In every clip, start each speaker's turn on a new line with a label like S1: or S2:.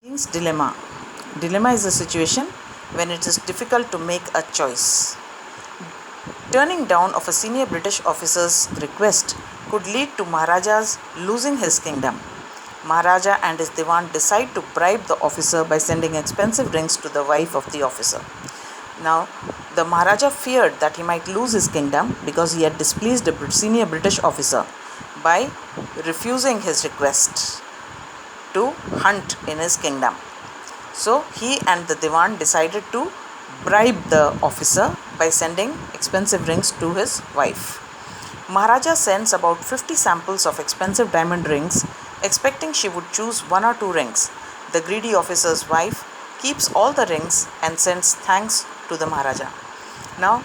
S1: King's dilemma. Dilemma is a situation when it is difficult to make a choice. Turning down of a senior British officer's request could lead to Maharaja's losing his kingdom. Maharaja and his Diwan decide to bribe the officer by sending expensive rings to the wife of the officer. Now, the Maharaja feared that he might lose his kingdom because he had displeased a senior British officer by refusing his request to hunt in his kingdom. So he and the Diwan decided to bribe the officer by sending expensive rings to his wife. Maharaja sends about 50 samples of expensive diamond rings, expecting she would choose one or two rings. The greedy officer's wife keeps all the rings and sends thanks to the Maharaja. Now,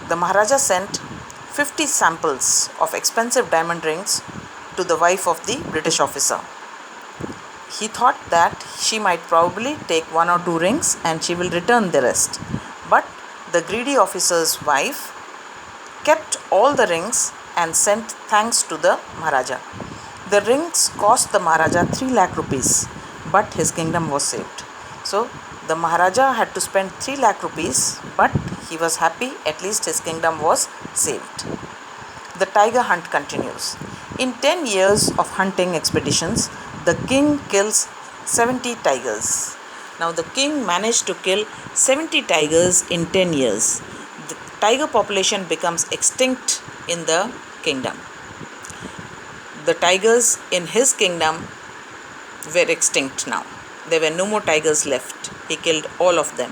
S1: the Maharaja sent 50 samples of expensive diamond rings to the wife of the British officer. He thought that she might probably take one or two rings and she will return the rest. But the greedy officer's wife kept all the rings and sent thanks to the Maharaja. The rings cost the Maharaja 3 lakh rupees, but his kingdom was saved. So the Maharaja had to spend 3 lakh rupees, but he was happy, at least his kingdom was saved. The tiger hunt continues. In 10 years of hunting expeditions, the king kills 70 tigers. Now the king managed to kill 70 tigers in 10 years. The tiger population becomes extinct in the kingdom. The tigers in his kingdom were extinct now. There were no more tigers left. He killed all of them.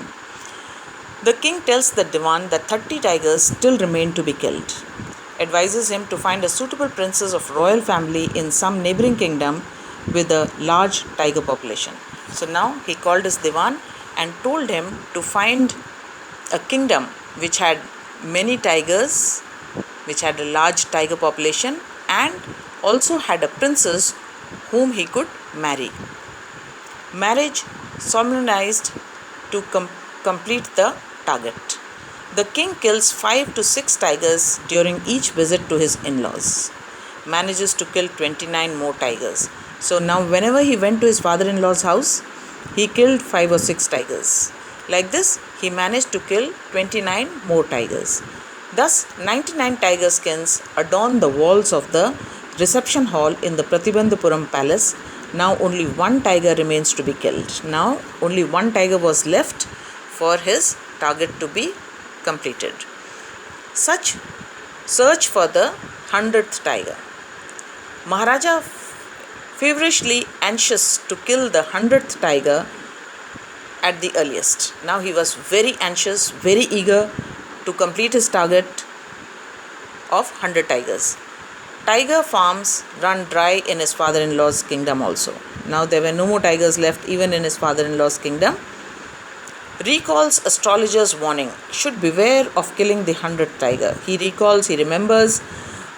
S1: The king tells the Diwan that 30 tigers still remain to be killed. Advises him to find a suitable princess of royal family in some neighboring kingdom with a large tiger population. So now he called his Diwan and told him to find a kingdom which had many tigers, which had a large tiger population, and also had a princess whom he could marry. Marriage solemnized to complete the target. The king kills 5 to 6 tigers during each visit to his in-laws. Manages to kill 29 more tigers. So now whenever he went to his father-in-law's house, he killed 5 or 6 tigers. Like this, he managed to kill 29 more tigers. Thus, 99 tiger skins adorn the walls of the reception hall in the Pratibandhapuram palace. Now only one tiger remains to be killed. Now only one tiger was left for his target to be completed. Such search for the 100th tiger. Maharaja feverishly anxious to kill the 100th tiger at the earliest. Now he was very anxious, very eager to complete his target of 100 tigers. Tiger farms run dry in his father-in-law's kingdom also. Now there were no more tigers left even in his father-in-law's kingdom. Recalls astrologer's warning, should beware of killing the 100th tiger. He remembers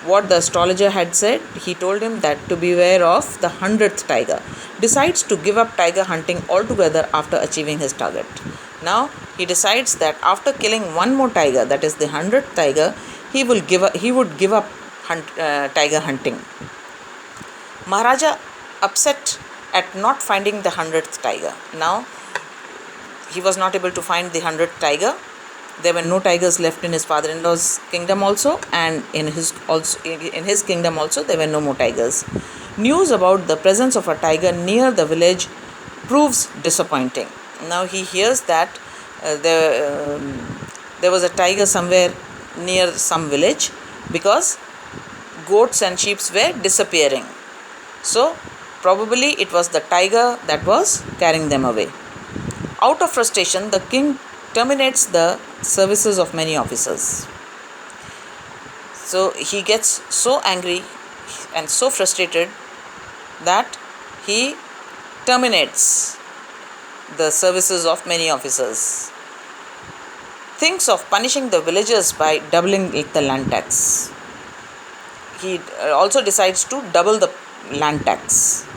S1: what the astrologer had said. He told him that to beware of the 100th tiger. Decides to give up tiger hunting altogether after achieving his target. Now he decides that after killing one more tiger, that is the 100th tiger, he would give up tiger hunting. Maharaja upset at not finding the 100th tiger. Now he was not able to find the 100th tiger. There were no tigers left in his father-in-law's kingdom also, and in his kingdom also there were no more tigers. News about the presence of a tiger near the village proves disappointing. Now he hears that there was a tiger somewhere near some village because goats and sheep were disappearing. So probably it was the tiger that was carrying them away. Out of frustration, the king terminates the services of many officers. So he gets so angry and so frustrated that he terminates the services of many officers. Thinks of punishing the villagers by doubling the land tax. He also decides to double the land tax.